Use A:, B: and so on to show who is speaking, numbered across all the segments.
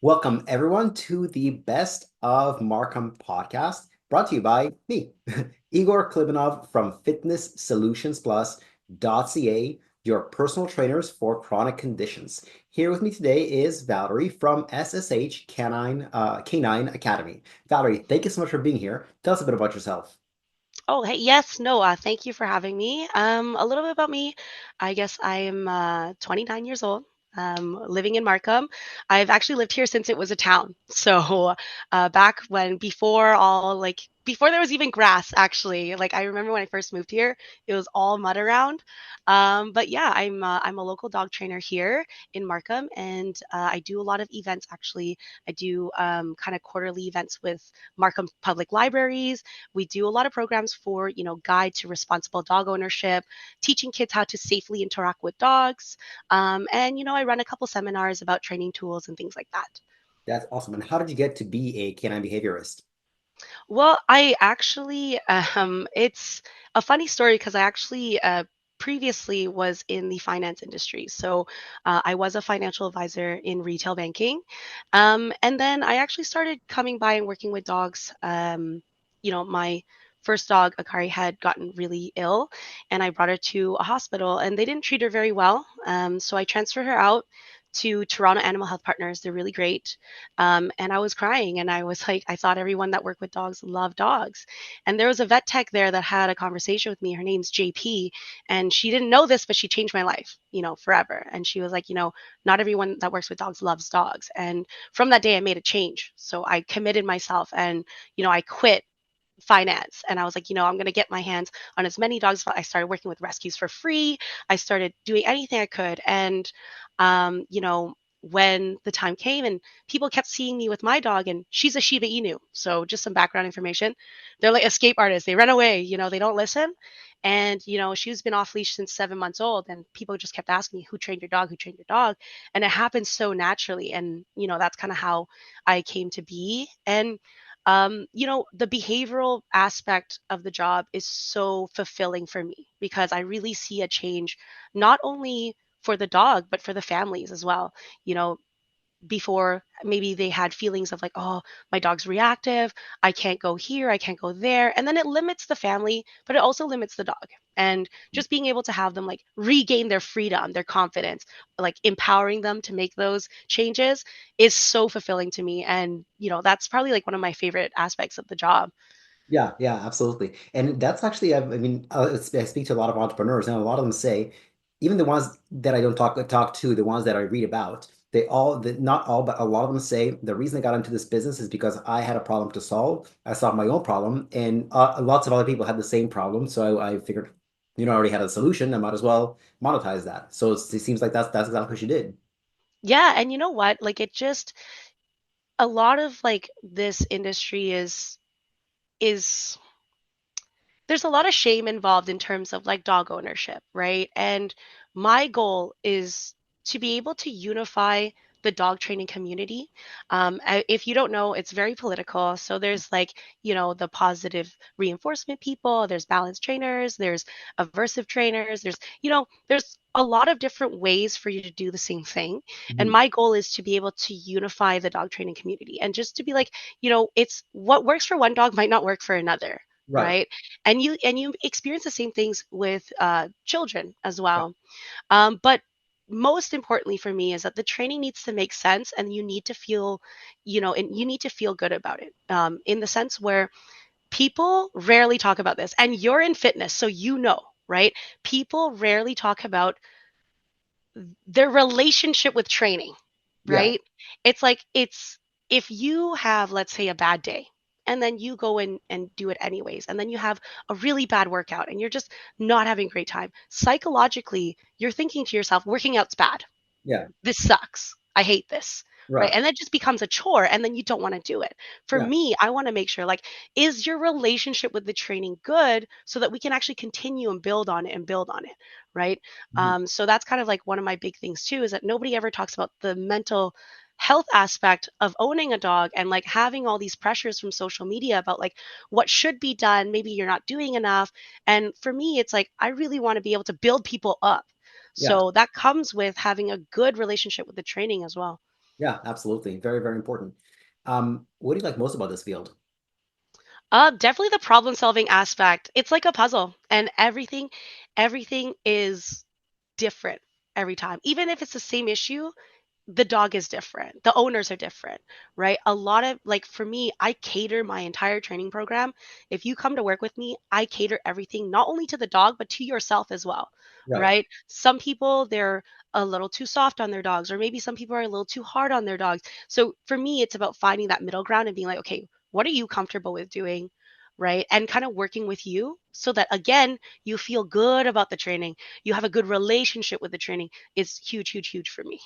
A: Welcome, everyone, to the Best of Markham Podcast, brought to you by me, Igor Klibanov from FitnessSolutionsPlus.ca, your personal trainers for chronic conditions. Here with me today is Valerie from SSH Canine Academy. Valerie, thank you so much for being here. Tell us a bit about yourself.
B: Oh, hey, yes, no, thank you for having me. A little bit about me. I guess I am 29 years old, living in Markham. I've actually lived here since it was a town. So, back when, before there was even grass, actually, like I remember when I first moved here, it was all mud around. But yeah, I'm a local dog trainer here in Markham, and I do a lot of events, actually. I do kind of quarterly events with Markham Public Libraries. We do a lot of programs for, guide to responsible dog ownership, teaching kids how to safely interact with dogs. And I run a couple seminars about training tools and things like that.
A: That's awesome. And how did you get to be a canine behaviorist?
B: Well, I actually, it's a funny story because I actually previously was in the finance industry. So I was a financial advisor in retail banking. And then I actually started coming by and working with dogs. My first dog, Akari, had gotten really ill, and I brought her to a hospital, and they didn't treat her very well. So I transferred her out to Toronto Animal Health Partners. They're really great. And I was crying, and I was like, I thought everyone that worked with dogs loved dogs. And there was a vet tech there that had a conversation with me. Her name's JP, and she didn't know this, but she changed my life, forever. And she was like, not everyone that works with dogs loves dogs. And from that day, I made a change. So I committed myself, and I quit finance, and I was like, I'm going to get my hands on as many dogs. I started working with rescues for free. I started doing anything I could. And um, you know when the time came and people kept seeing me with my dog, and she's a Shiba Inu, so just some background information. They're like escape artists. They run away, they don't listen. And she's been off leash since 7 months old, and people just kept asking me, who trained your dog, who trained your dog? And it happened so naturally. And that's kind of how I came to be. And the behavioral aspect of the job is so fulfilling for me because I really see a change, not only for the dog, but for the families as well. You know, Before maybe they had feelings of like, oh, my dog's reactive, I can't go here, I can't go there. And then it limits the family, but it also limits the dog. And just being able to have them like regain their freedom, their confidence, like empowering them to make those changes is so fulfilling to me. And that's probably like one of my favorite aspects of the job.
A: Yeah, yeah, absolutely. And that's actually, I speak to a lot of entrepreneurs, and a lot of them say, even the ones that I don't talk to, the ones that I read about, not all, but a lot of them say the reason I got into this business is because I had a problem to solve. I solved my own problem, and lots of other people had the same problem. So I figured, I already had a solution. I might as well monetize that. So it seems like that's exactly what she did.
B: Yeah, and you know what? Like it just a lot of like this industry is there's a lot of shame involved in terms of like dog ownership, right? And my goal is to be able to unify the dog training community. If you don't know, it's very political. So there's like, the positive reinforcement people, there's balance trainers, there's aversive trainers, there's a lot of different ways for you to do the same thing. And
A: Mhm.
B: my goal is to be able to unify the dog training community and just to be like, it's what works for one dog might not work for another,
A: Right.
B: right? And you experience the same things with children as
A: Yeah.
B: well. But most importantly for me is that the training needs to make sense, and you need to feel, and you need to feel good about it. In the sense where people rarely talk about this, and you're in fitness, so right? People rarely talk about their relationship with training,
A: Yeah.
B: right? It's if you have, let's say, a bad day, and then you go in and do it anyways, and then you have a really bad workout and you're just not having a great time. Psychologically, you're thinking to yourself, working out's bad.
A: Yeah.
B: This sucks. I hate this. Right.
A: Right.
B: And that just becomes a chore, and then you don't want to do it. For
A: Yeah.
B: me, I want to make sure, like, is your relationship with the training good so that we can actually continue and build on it and build on it. Right.
A: Mhm.
B: So that's kind of like one of my big things too, is that nobody ever talks about the mental health aspect of owning a dog and like having all these pressures from social media about like what should be done. Maybe you're not doing enough. And for me, it's like, I really want to be able to build people up.
A: Yeah.
B: So that comes with having a good relationship with the training as well.
A: Yeah, absolutely. Very, very important. What do you like most about this field?
B: Definitely the problem solving aspect. It's like a puzzle, and everything is different every time. Even if it's the same issue, the dog is different. The owners are different, right? A lot of like for me, I cater my entire training program. If you come to work with me, I cater everything not only to the dog but to yourself as well,
A: Right.
B: right? Some people they're a little too soft on their dogs or maybe some people are a little too hard on their dogs. So for me, it's about finding that middle ground and being like, okay, what are you comfortable with doing? Right. And kind of working with you so that again, you feel good about the training. You have a good relationship with the training is huge, huge, huge for me.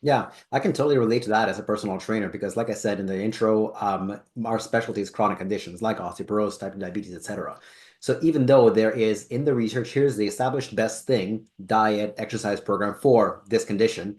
A: Yeah, I can totally relate to that as a personal trainer because, like I said in the intro, our specialty is chronic conditions like osteoporosis, type 2 diabetes, etc. So even though there is in the research, here's the established best thing, diet, exercise program for this condition,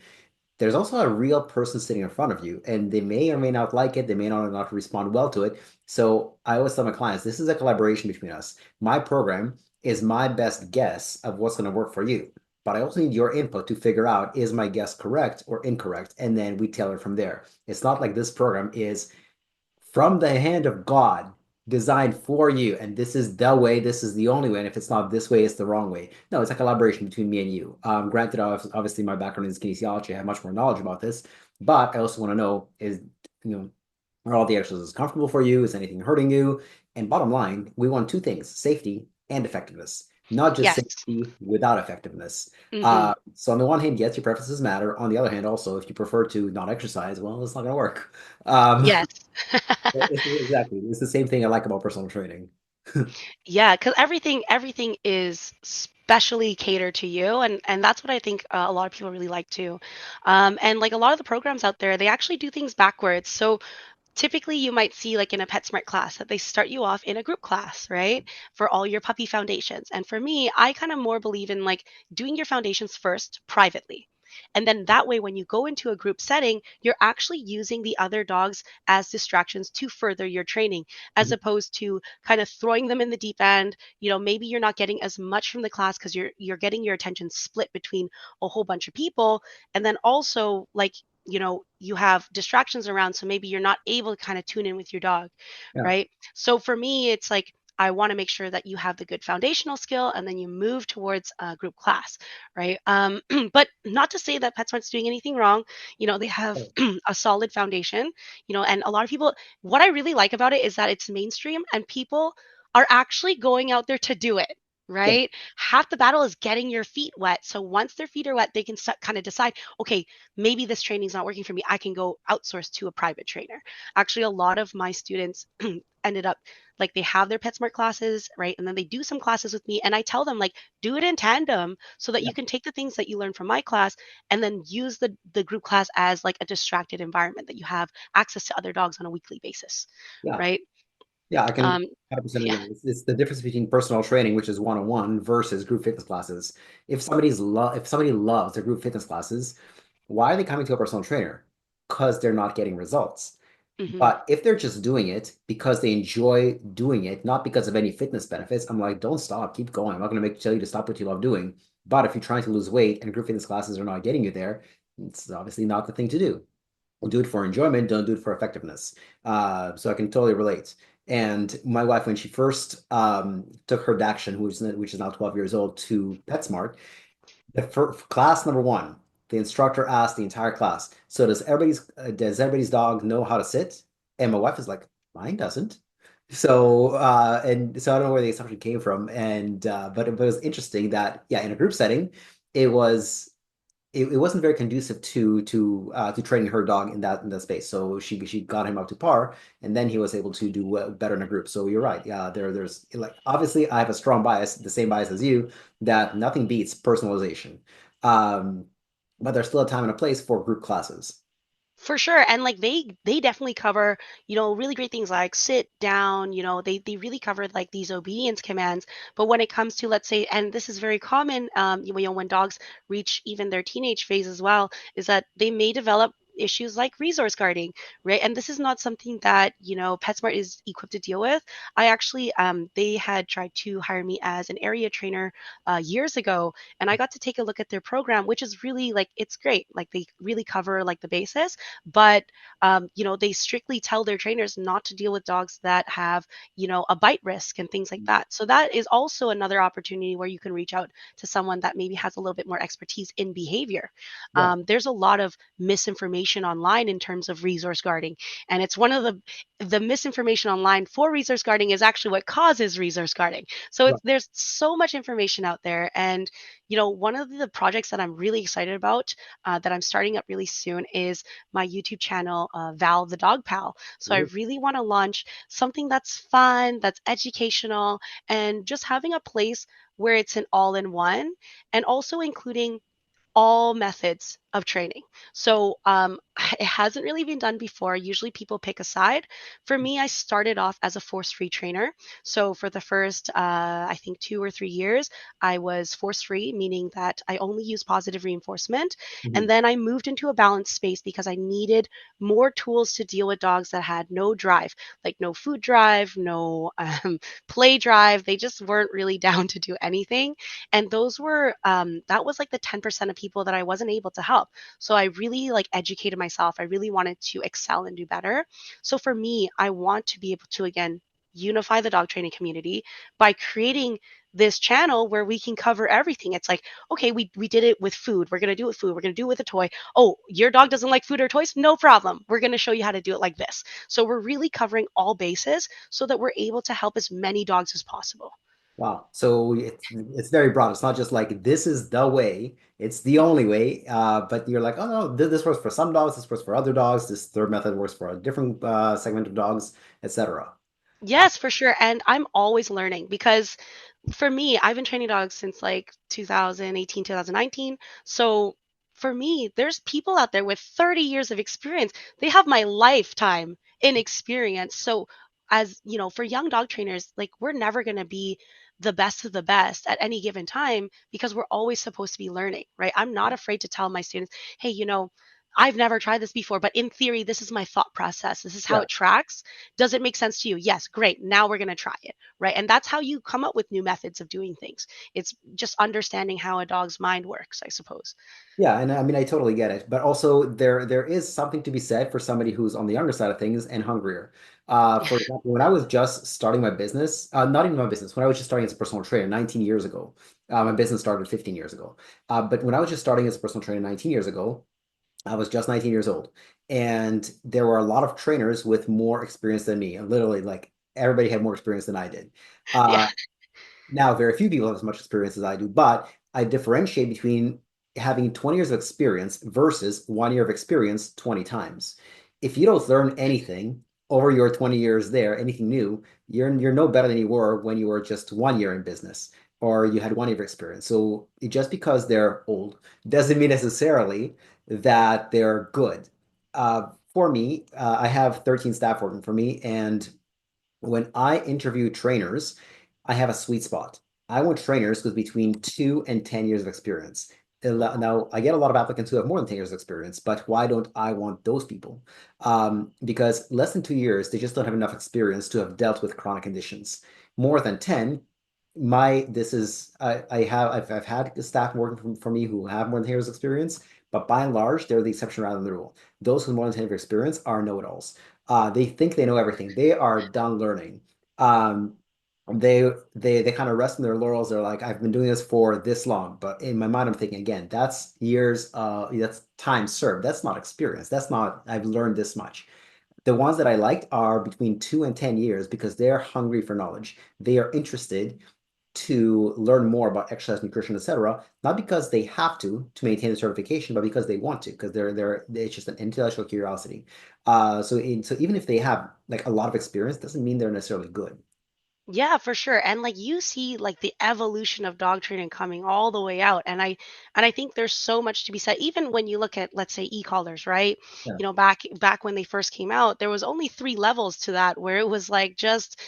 A: there's also a real person sitting in front of you, and they may or may not like it. They may not respond well to it. So I always tell my clients, this is a collaboration between us. My program is my best guess of what's going to work for you. But I also need your input to figure out, is my guess correct or incorrect? And then we tailor from there. It's not like this program is from the hand of God, designed for you. And this is the way, this is the only way. And if it's not this way, it's the wrong way. No, it's a collaboration between me and you. Granted, obviously, my background is kinesiology. I have much more knowledge about this, but I also want to know is, are all the exercises comfortable for you? Is anything hurting you? And bottom line, we want two things, safety and effectiveness, not just
B: Yes.
A: safety without effectiveness.
B: Hmm.
A: So on the one hand, yes, your preferences matter. On the other hand, also, if you prefer to not exercise, well, it's not going to work. Um,
B: Yes.
A: Exactly. It's the same thing I like about personal training.
B: Yeah, because everything is specially catered to you, and that's what I think a lot of people really like too. And like a lot of the programs out there, they actually do things backwards. So typically you might see like in a PetSmart class that they start you off in a group class, right? For all your puppy foundations. And for me, I kind of more believe in like doing your foundations first privately. And then that way, when you go into a group setting, you're actually using the other dogs as distractions to further your training, as opposed to kind of throwing them in the deep end. You know, maybe you're not getting as much from the class because you're getting your attention split between a whole bunch of people. And then also like you have distractions around, so maybe you're not able to kind of tune in with your dog,
A: Yeah.
B: right? So for me, it's like I want to make sure that you have the good foundational skill and then you move towards a group class, right? But not to say that PetSmart's doing anything wrong. They have
A: Oh,
B: a solid foundation, and a lot of people, what I really like about it is that it's mainstream and people are actually going out there to do it.
A: yeah.
B: Right? Half the battle is getting your feet wet. So once their feet are wet, they can kind of decide, okay, maybe this training is not working for me. I can go outsource to a private trainer. Actually, a lot of my students ended up like they have their PetSmart classes, right? And then they do some classes with me. And I tell them, like, do it in tandem so that
A: Yeah.
B: you can take the things that you learn from my class and then use the group class as like a distracted environment that you have access to other dogs on a weekly basis,
A: Yeah.
B: right?
A: Yeah, I can
B: Um,
A: 100%
B: yeah.
A: agree. It's the difference between personal training, which is one-on-one, versus group fitness classes. If somebody loves their group fitness classes, why are they coming to a personal trainer? Because they're not getting results.
B: Hmm.
A: But if they're just doing it because they enjoy doing it, not because of any fitness benefits, I'm like, don't stop, keep going. I'm not going to tell you to stop what you love doing. But if you're trying to lose weight and group fitness classes are not getting you there, it's obviously not the thing to do. Do it for enjoyment, don't do it for effectiveness. So I can totally relate. And my wife, when she first took her Dachshund, which is now 12 years old, to PetSmart, class number one, the instructor asked the entire class, "So does everybody's dog know how to sit?" And my wife is like, "Mine doesn't." So I don't know where the assumption came from, and but it was interesting that yeah, in a group setting, it was it wasn't very conducive to training her dog in that space. So she got him up to par, and then he was able to do better in a group. So you're right. Yeah, there's like obviously I have a strong bias, the same bias as you, that nothing beats personalization. Um, but there's still a time and a place for group classes.
B: For sure. And like they definitely cover, really great things like sit down, they really covered like these obedience commands. But when it comes to, let's say, and this is very common, when dogs reach even their teenage phase as well, is that they may develop issues like resource guarding, right? And this is not something that, PetSmart is equipped to deal with. I actually, they had tried to hire me as an area trainer years ago, and I got to take a look at their program, which is really like, it's great. Like they really cover like the basis, but, they strictly tell their trainers not to deal with dogs that have, a bite risk and things like that. So that is also another opportunity where you can reach out to someone that maybe has a little bit more expertise in behavior.
A: Yeah.
B: There's a lot of misinformation online in terms of resource guarding, and it's one of the misinformation online for resource guarding is actually what causes resource guarding. So
A: Right.
B: there's so much information out there, and one of the projects that I'm really excited about that I'm starting up really soon is my YouTube channel, Val the Dog Pal. So I
A: Ooh.
B: really want to launch something that's fun, that's educational, and just having a place where it's an all-in-one, and also including all methods of training. So it hasn't really been done before. Usually people pick a side. For me, I started off as a force-free trainer. So for the first, I think 2 or 3 years, I was force-free, meaning that I only use positive reinforcement. And
A: Mhm.
B: then I moved into a balanced space because I needed more tools to deal with dogs that had no drive, like no food drive, no play drive. They just weren't really down to do anything. And those were that was like the 10% of people that I wasn't able to help. So I really like educated myself. I really wanted to excel and do better. So for me, I want to be able to again unify the dog training community by creating this channel where we can cover everything. It's like, okay, we did it with food. We're going to do it with food. We're going to do it with a toy. Oh, your dog doesn't like food or toys? No problem. We're going to show you how to do it like this. So we're really covering all bases so that we're able to help as many dogs as possible.
A: Wow. So it's very broad. It's not just like this is the way, it's the only way. But you're like, oh no, this works for some dogs, this works for other dogs, this third method works for a different segment of dogs, etc.
B: Yes, for sure. And I'm always learning because for me, I've been training dogs since like 2018, 2019. So for me, there's people out there with 30 years of experience. They have my lifetime in experience. So as, for young dog trainers, like we're never going to be the best of the best at any given time because we're always supposed to be learning, right? I'm not afraid to tell my students, hey, I've never tried this before, but in theory, this is my thought process. This is how
A: Yeah.
B: it tracks. Does it make sense to you? Yes, great. Now we're going to try it, right? And that's how you come up with new methods of doing things. It's just understanding how a dog's mind works, I suppose.
A: Yeah, and I mean I totally get it. But also there is something to be said for somebody who's on the younger side of things and hungrier. For example, when I was just starting my business, not even my business, when I was just starting as a personal trainer 19 years ago, my business started 15 years ago. But when I was just starting as a personal trainer 19 years ago, I was just 19 years old. And there were a lot of trainers with more experience than me. And literally, like everybody had more experience than I did.
B: Yeah.
A: Uh, Now, very few people have as much experience as I do, but I differentiate between having 20 years of experience versus 1 year of experience 20 times. If you don't learn anything over your 20 years there, anything new, you're no better than you were when you were just 1 year in business or you had 1 year of experience. So just because they're old doesn't mean necessarily that they're good. For me, I have 13 staff working for me, and when I interview trainers, I have a sweet spot. I want trainers with between 2 and 10 years of experience. Now, I get a lot of applicants who have more than 10 years of experience, but why don't I want those people? Because less than 2 years, they just don't have enough experience to have dealt with chronic conditions. More than 10, I've had the staff working for me who have more than 10 years of experience, but by and large, they're the exception rather than the rule. Those with more than 10 years of experience are know-it-alls. They think they know everything. They are done learning. Um, they kind of rest in their laurels. They're like, I've been doing this for this long. But in my mind, I'm thinking again, that's years, that's time served. That's not experience. That's not, I've learned this much. The ones that I liked are between 2 and 10 years because they're hungry for knowledge. They are interested to learn more about exercise, nutrition, etc. Not because they have to maintain the certification, but because they want to, because they're it's just an intellectual curiosity. So even if they have like a lot of experience, doesn't mean they're necessarily good.
B: Yeah, for sure. And like you see like the evolution of dog training coming all the way out. And I think there's so much to be said. Even when you look at, let's say, e-collars, right?
A: Yeah.
B: Back when they first came out, there was only 3 levels to that where it was like just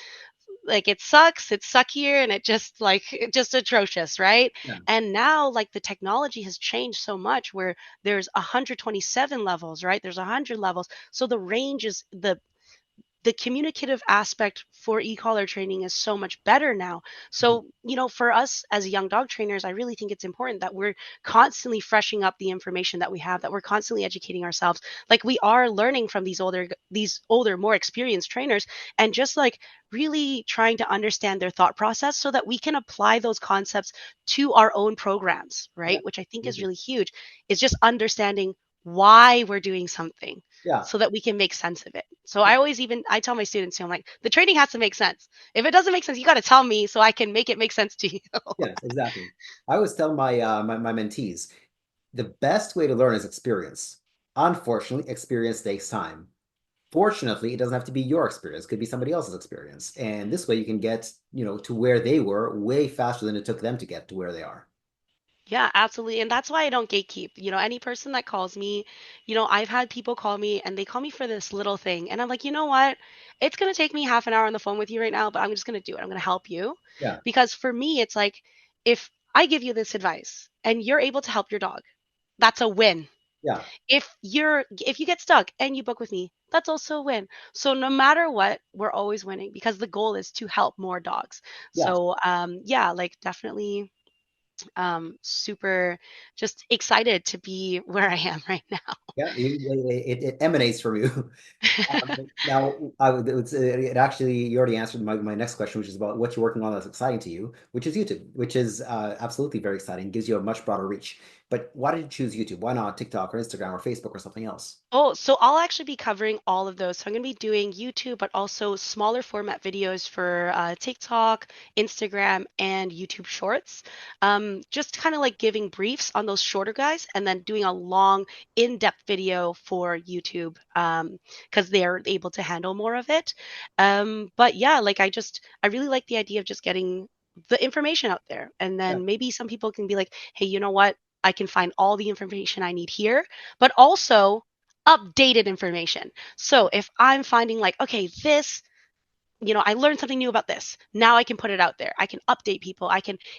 B: like it sucks, it's suckier, and it's just atrocious, right?
A: Yeah.
B: And now like the technology has changed so much where there's 127 levels, right? There's 100 levels. So the range is the communicative aspect for e-collar training is so much better now.
A: Mhm.
B: So, for us as young dog trainers, I really think it's important that we're constantly freshening up the information that we have, that we're constantly educating ourselves. Like we are learning from these older, more experienced trainers, and just like really trying to understand their thought process so that we can apply those concepts to our own programs,
A: Yeah,
B: right? Which I think is
A: absolutely.
B: really huge, is just understanding why we're doing something
A: Yeah.
B: so that we can make sense of it. So I tell my students too, I'm like, the training has to make sense. If it doesn't make sense, you got to tell me so I can make it make sense to you.
A: Yes, exactly. I always tell my mentees, the best way to learn is experience. Unfortunately, experience takes time. Fortunately, it doesn't have to be your experience. It could be somebody else's experience. And this way you can get, to where they were way faster than it took them to get to where they are.
B: Yeah, absolutely. And that's why I don't gatekeep. Any person that calls me, I've had people call me and they call me for this little thing. And I'm like, you know what? It's going to take me half an hour on the phone with you right now, but I'm just going to do it. I'm going to help you.
A: Yeah,
B: Because for me, it's like if I give you this advice and you're able to help your dog, that's a win.
A: yeah,
B: If you get stuck and you book with me, that's also a win. So no matter what, we're always winning because the goal is to help more dogs.
A: yeah.
B: So yeah, like definitely super just excited to be where I am right now.
A: Yeah, it emanates from you. Now, it actually, you already answered my next question, which is about what you're working on that's exciting to you, which is YouTube, which is absolutely very exciting, gives you a much broader reach. But why did you choose YouTube? Why not TikTok or Instagram or Facebook or something else?
B: Oh, so I'll actually be covering all of those. So I'm going to be doing YouTube, but also smaller format videos for TikTok, Instagram, and YouTube Shorts. Just kind of like giving briefs on those shorter guys and then doing a long, in-depth video for YouTube because they're able to handle more of it. But yeah, like I really like the idea of just getting the information out there. And
A: Yeah,
B: then maybe some people can be like, hey, you know what? I can find all the information I need here, but also updated information. So if I'm finding like, okay, I learned something new about this. Now I can put it out there. I can update people.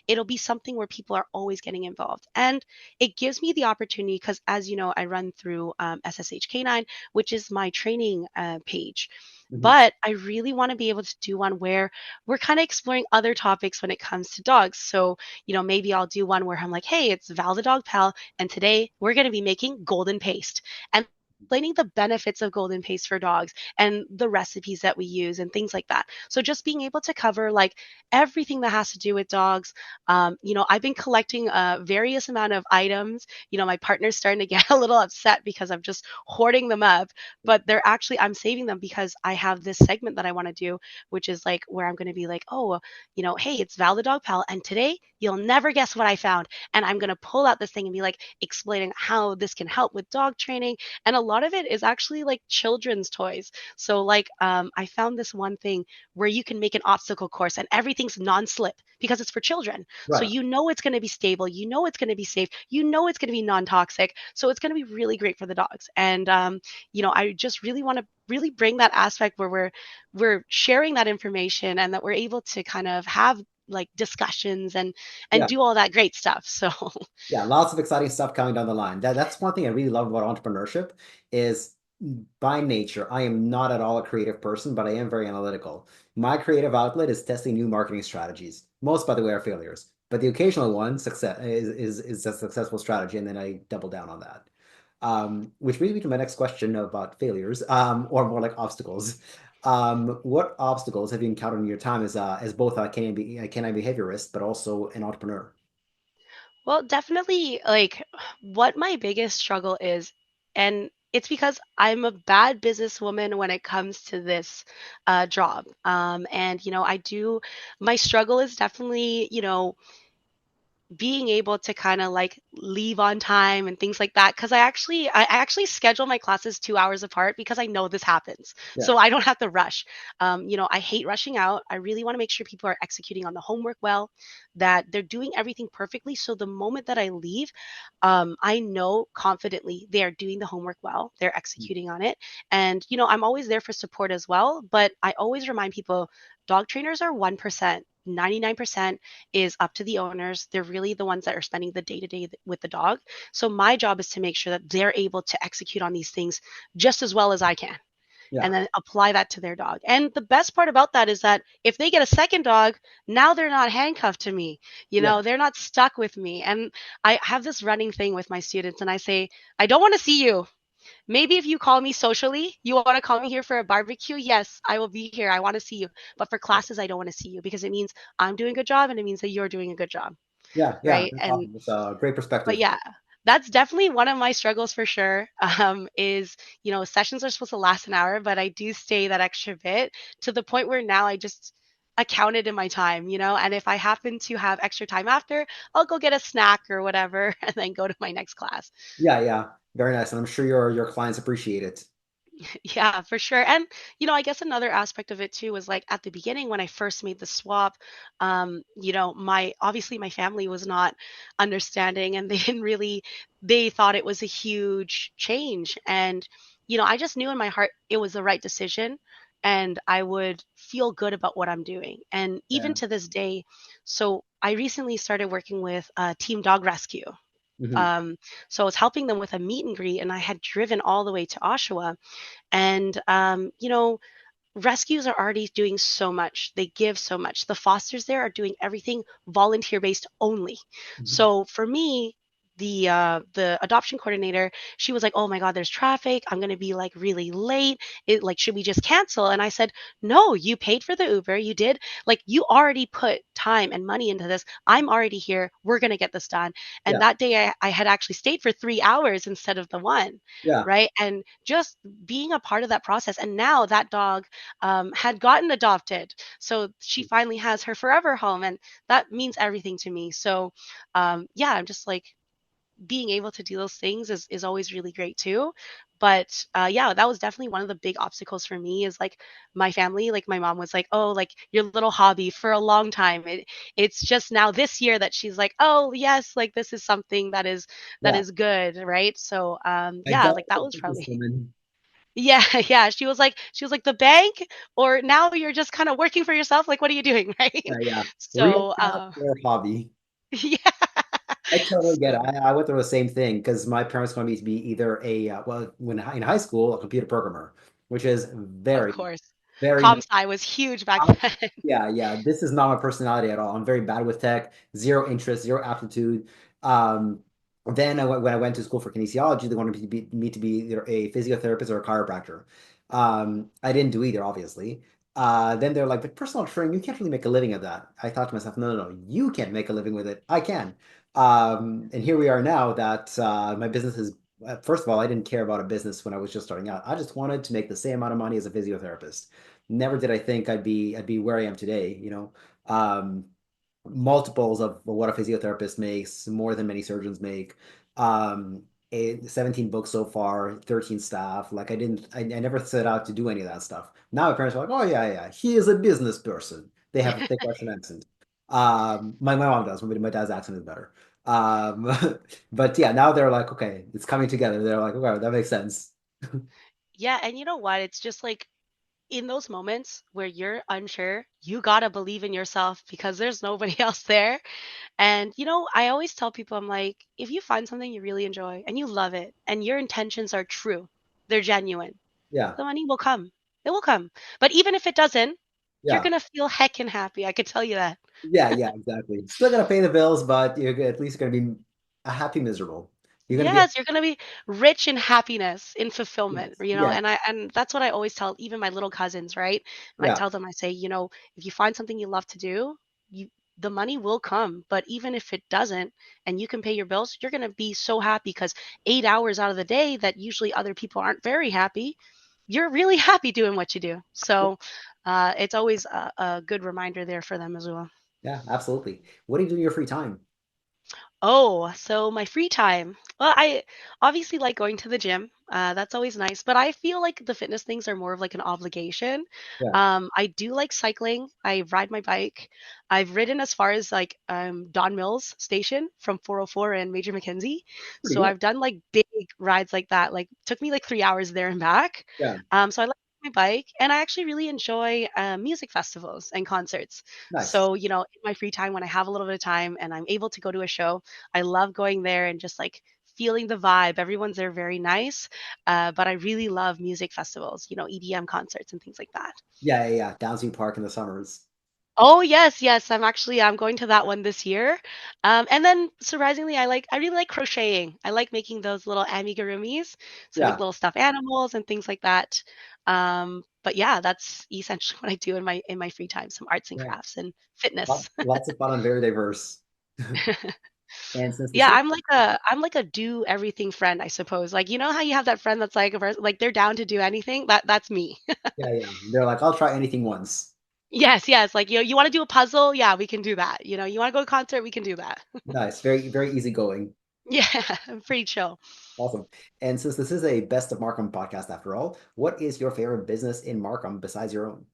B: It'll be something where people are always getting involved. And it gives me the opportunity because, as you know, I run through SSH Canine, which is my training page.
A: mhm,
B: But I really want to be able to do one where we're kind of exploring other topics when it comes to dogs. So, maybe I'll do one where I'm like, hey, it's Val the Dog Pal, and today we're going to be making golden paste and explaining the benefits of golden paste for dogs and the recipes that we use and things like that. So just being able to cover like everything that has to do with dogs. I've been collecting a various amount of items. My partner's starting to get a little upset because I'm just hoarding them up, but I'm saving them because I have this segment that I want to do, which is like where I'm going to be like, oh, hey, it's Val the Dog Pal, and today you'll never guess what I found. And I'm going to pull out this thing and be like explaining how this can help with dog training, and a lot of it is actually like children's toys. So like I found this one thing where you can make an obstacle course and everything's non-slip because it's for children. So
A: right.
B: it's going to be stable, it's going to be safe, it's going to be non-toxic. So it's going to be really great for the dogs. And I just really want to really bring that aspect where we're sharing that information and that we're able to kind of have like discussions and
A: Yeah.
B: do all that great stuff. So
A: Yeah, lots of exciting stuff coming down the line. That's one thing I really love about entrepreneurship is by nature, I am not at all a creative person, but I am very analytical. My creative outlet is testing new marketing strategies. Most, by the way, are failures, but the occasional one success is a successful strategy, and then I double down on that. Which brings me to my next question about failures, or more like obstacles. What obstacles have you encountered in your time as both a canine behaviorist, but also an entrepreneur?
B: well, definitely like what my biggest struggle is, and it's because I'm a bad businesswoman when it comes to this job. And I do, my struggle is definitely, being able to kind of like leave on time and things like that, because I actually schedule my classes 2 hours apart because I know this happens,
A: Yeah.
B: so I don't have to rush. I hate rushing out. I really want to make sure people are executing on the homework well, that they're doing everything perfectly, so the moment that I leave, I know confidently they are doing the homework well, they're executing on it. And I'm always there for support as well, but I always remind people dog trainers are 1%. 99% is up to the owners. They're really the ones that are spending the day to day with the dog. So my job is to make sure that they're able to execute on these things just as well as I can, and
A: Yeah.
B: then apply that to their dog. And the best part about that is that if they get a second dog, now they're not handcuffed to me.
A: Yeah.
B: They're not stuck with me. And I have this running thing with my students, and I say, I don't want to see you. Maybe if you call me socially, you want to call me here for a barbecue, yes, I will be here. I want to see you. But for classes, I don't want to see you because it means I'm doing a good job and it means that you're doing a good job,
A: Yeah. Yeah.
B: right?
A: That's
B: And
A: awesome. It's a great
B: but
A: perspective.
B: yeah, that's definitely one of my struggles for sure. Is sessions are supposed to last an hour, but I do stay that extra bit to the point where now I just account it in my time, and if I happen to have extra time after, I'll go get a snack or whatever and then go to my next class.
A: Yeah. Yeah. Very nice. And I'm sure your clients appreciate it.
B: Yeah, for sure. And I guess another aspect of it too was like at the beginning when I first made the swap, my obviously my family was not understanding, and they didn't really, they thought it was a huge change. And I just knew in my heart it was the right decision, and I would feel good about what I'm doing. And even
A: Yeah.
B: to this day, so I recently started working with Team Dog Rescue.
A: Hmm.
B: So I was helping them with a meet and greet, and I had driven all the way to Oshawa. And, rescues are already doing so much. They give so much. The fosters there are doing everything volunteer based only.
A: Hmm.
B: So for me, the adoption coordinator, she was like, "Oh my God, there's traffic. I'm gonna be like really late. Should we just cancel?" And I said, "No, you paid for the Uber. You did like you already put time and money into this. I'm already here. We're gonna get this done." And
A: Yeah.
B: that day, I had actually stayed for 3 hours instead of the one,
A: Yeah.
B: right? And just being a part of that process. And now that dog had gotten adopted. So she finally has her forever home. And that means everything to me. So, yeah, I'm just like being able to do those things is always really great too. But yeah, that was definitely one of the big obstacles for me is like my family, like my mom was like, oh, like your little hobby for a long time. It's just now this year that she's like, oh, yes, like this is something that
A: Yeah.
B: is good, right? So
A: I
B: yeah,
A: got
B: like that
A: the
B: was probably
A: businesswoman.
B: yeah, yeah. She was like the bank, or now you're just kind of working for yourself. Like, what are you doing, right?
A: Yeah. Yeah. Real
B: So,
A: cat or hobby.
B: yeah.
A: I totally get it.
B: So,
A: I went through the same thing because my parents wanted me to be either well, when in high school, a computer programmer, which is
B: of
A: very,
B: course,
A: very
B: comp sci was huge back then.
A: yeah, yeah. This is not my personality at all. I'm very bad with tech, zero interest, zero aptitude. Um, then when I went to school for kinesiology, they wanted me to be either a physiotherapist or a chiropractor. I didn't do either, obviously. Then they're like, but personal training, you can't really make a living at that. I thought to myself, no, no, no, you can't make a living with it. I can. And here we are now that my business is, first of all, I didn't care about a business when I was just starting out. I just wanted to make the same amount of money as a physiotherapist. Never did I think I'd be where I am today, multiples of what a physiotherapist makes, more than many surgeons make. 17 books so far, 13 staff. Like I never set out to do any of that stuff. Now my parents are like, oh yeah, yeah, he is a business person. They have a thick Russian accent. My mom does, my dad's accent is better. Um, but yeah, now they're like, okay, it's coming together. They're like, okay, that makes sense.
B: Yeah, and you know what? It's just like in those moments where you're unsure, you gotta believe in yourself because there's nobody else there. And I always tell people, I'm like, if you find something you really enjoy and you love it, and your intentions are true, they're genuine,
A: Yeah,
B: the money will come. It will come. But even if it doesn't, you're
A: yeah.
B: gonna feel heckin' happy. I could tell you that.
A: Yeah, yeah, exactly. Still gonna pay the bills, but at least gonna be a happy miserable. You're gonna be
B: Yes, you're gonna be rich in happiness, in fulfillment,
A: yes, yes,
B: and that's what I always tell even my little cousins, right? And I
A: yeah,
B: tell them, I say, if you find something you love to do, you the money will come. But even if it doesn't, and you can pay your bills, you're gonna be so happy because 8 hours out of the day that usually other people aren't very happy, you're really happy doing what you do. So it's always a good reminder there for them as well.
A: yeah, absolutely. What do you do in your free time?
B: Oh, so my free time. Well, I obviously like going to the gym. That's always nice, but I feel like the fitness things are more of like an obligation.
A: Yeah,
B: I do like cycling. I ride my bike. I've ridden as far as like Don Mills Station from 404 and Major Mackenzie.
A: pretty
B: So
A: good.
B: I've done like big rides like that. Like took me like 3 hours there and back.
A: Yeah,
B: So I like my bike, and I actually really enjoy music festivals and concerts.
A: nice.
B: So, in my free time when I have a little bit of time and I'm able to go to a show, I love going there and just like feeling the vibe. Everyone's there very nice. But I really love music festivals, EDM concerts and things like that.
A: Yeah. Downsview Park in the summers.
B: Oh yes, yes. I'm going to that one this year. And then surprisingly, I really like crocheting. I like making those little amigurumis, so like
A: Yeah,
B: little stuffed animals and things like that. But yeah, that's essentially what I do in my free time, some arts and
A: yeah.
B: crafts and fitness.
A: Lots of fun and very diverse. And since this
B: Yeah,
A: is,
B: I'm like a do everything friend, I suppose. Like, you know how you have that friend that's like like they're down to do anything? That's me.
A: yeah, they're like, I'll try anything once.
B: Yes, yes. Like, you want to do a puzzle? Yeah, we can do that. You want to go to a concert? We can do that.
A: Nice, very easygoing.
B: Yeah, I'm pretty chill.
A: Awesome. And since this is a Best of Markham podcast after all, what is your favorite business in Markham besides your own?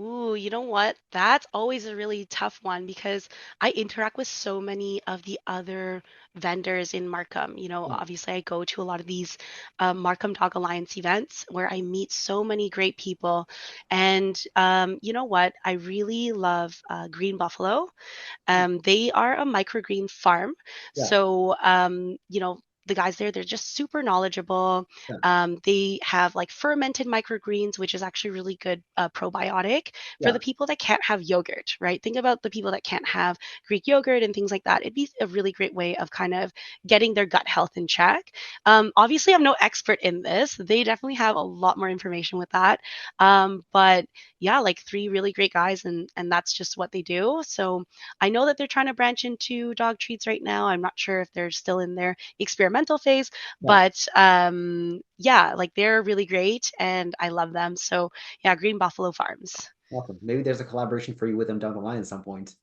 B: Ooh, you know what? That's always a really tough one because I interact with so many of the other vendors in Markham.
A: Yeah,
B: Obviously, I go to a lot of these Markham Dog Alliance events where I meet so many great people. And you know what? I really love Green Buffalo. They are a microgreen farm.
A: yeah,
B: So, the guys there, they're just super knowledgeable.
A: yeah,
B: They have like fermented microgreens, which is actually really good probiotic for
A: yeah,
B: the people that can't have yogurt, right? Think about the people that can't have Greek yogurt and things like that. It'd be a really great way of kind of getting their gut health in check. Obviously, I'm no expert in this. They definitely have a lot more information with that. But yeah, like three really great guys, and that's just what they do. So I know that they're trying to branch into dog treats right now. I'm not sure if they're still in their experimental phase,
A: yeah.
B: but yeah, like they're really great and I love them. So yeah, Green Buffalo Farms.
A: Awesome. Maybe there's a collaboration for you with them down the line at some point.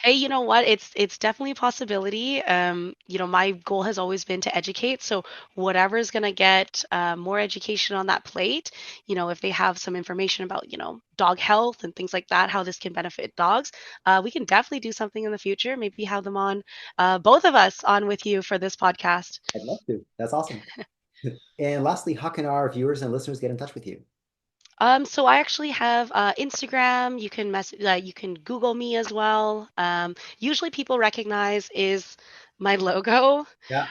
B: Hey, you know what? It's definitely a possibility. My goal has always been to educate. So whatever's gonna get more education on that plate, if they have some information about, dog health and things like that, how this can benefit dogs, we can definitely do something in the future. Maybe have them on, both of us on with you for this podcast.
A: I'd love to. That's awesome. And lastly, how can our viewers and listeners get in touch with you?
B: So I actually have Instagram. You can Google me as well. Usually people recognize is my logo.
A: Yeah,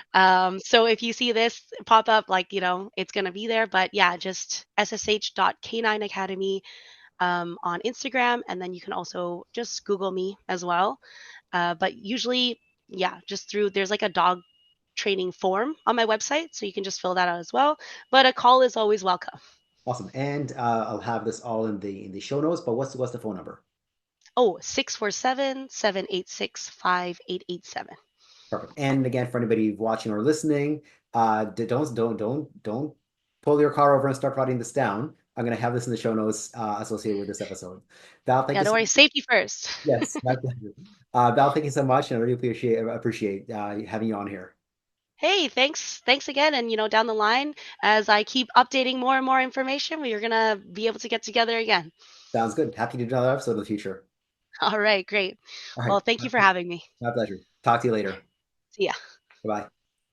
B: So if you see this pop up, like, it's gonna be there. But yeah, just SSH Canine Academy on Instagram, and then you can also just Google me as well. But usually, yeah, just through there's like a dog training form on my website, so you can just fill that out as well. But a call is always welcome.
A: awesome. And I'll have this all in the show notes, but what's the phone number?
B: Oh, 647-786-5887.
A: Perfect. And again, for anybody watching or listening, don't pull your car over and start writing this down. I'm going to have this in the show notes associated with this episode. Val, thank
B: Yeah,
A: you
B: don't
A: so
B: worry, safety first.
A: Yes, my pleasure. Val, thank you so much, and I really appreciate having you on here.
B: Hey, thanks again. And down the line, as I keep updating more and more information, we're gonna be able to get together again.
A: Sounds good. Happy to do another episode in the future.
B: All right, great.
A: All right,
B: Well, thank you for having me.
A: my pleasure. Talk to you later.
B: See ya.
A: Bye bye.